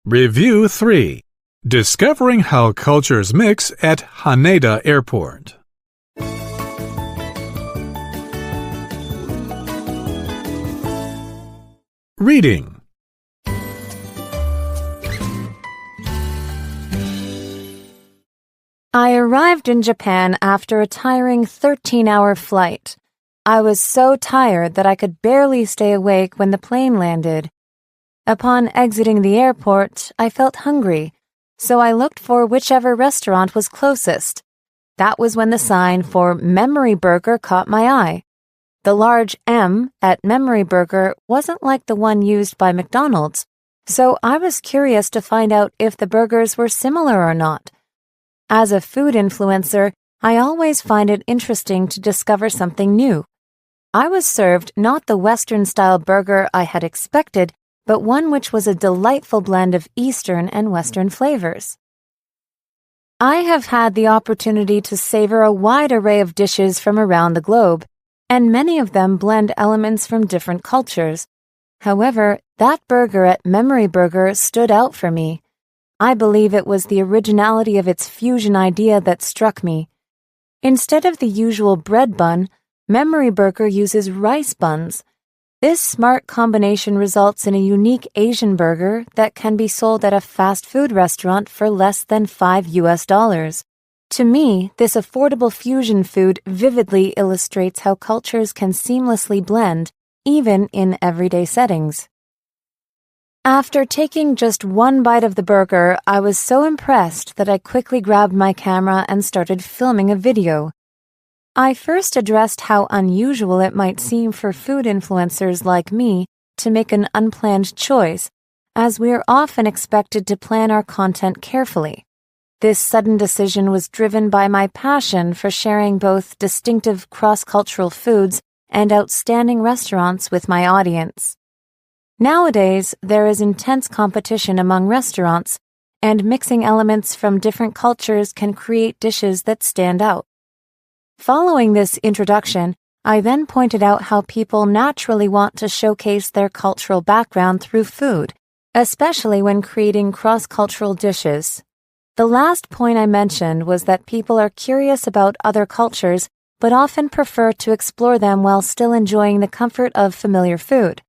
Review 3. Discovering how cultures mix at Haneda Airport. Reading. I arrived in Japan after a tiring 13-hour flight. I was so tired that I could barely stay awake when the plane landed. Upon exiting the airport, I felt hungry, so I looked for whichever restaurant was closest. That was when the sign for Memory Burger caught my eye. The large M at Memory Burger wasn't like the one used by McDonald's, so I was curious to find out if the burgers were similar or not. As a food influencer, I always find it interesting to discover something new. I was served not the Western-style burger I had expected, but one which was a delightful blend of Eastern and Western flavors. I have had the opportunity to savor a wide array of dishes from around the globe, and many of them blend elements from different cultures. However, that burger at Memory Burger stood out for me. I believe it was the originality of its fusion idea that struck me. Instead of the usual bread bun, Memory Burger uses rice buns. This smart combination results in a unique Asian burger that can be sold at a fast food restaurant for less than $5. To me, this affordable fusion food vividly illustrates how cultures can seamlessly blend, even in everyday settings. After taking just one bite of the burger, I was so impressed that I quickly grabbed my camera and started filming a video. I first addressed how unusual it might seem for food influencers like me to make an unplanned choice, as we are often expected to plan our content carefully. This sudden decision was driven by my passion for sharing both distinctive cross-cultural foods and outstanding restaurants with my audience. Nowadays, there is intense competition among restaurants, and mixing elements from different cultures can create dishes that stand out. Following this introduction, I then pointed out how people naturally want to showcase their cultural background through food, especially when creating cross-cultural dishes. The last point I mentioned was that people are curious about other cultures, but often prefer to explore them while still enjoying the comfort of familiar food.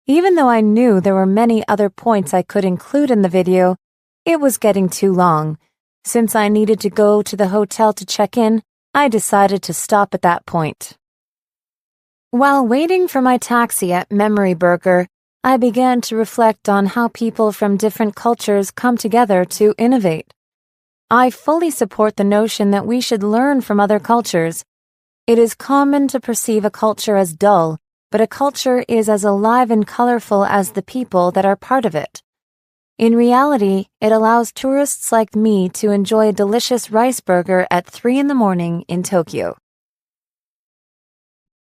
Even though I knew there were many other points I could include in the video, it was getting too long. Since I needed to go to the hotel to check in, I decided to stop at that point. While waiting for my taxi at Memory Burger, I began to reflect on how people from different cultures come together to innovate. I fully support the notion that we should learn from other cultures. It is common to perceive a culture as dull, but a culture is as alive and colorful as the people that are part of it. In reality, it allows tourists like me to enjoy a delicious rice burger at 3 in the morning in Tokyo.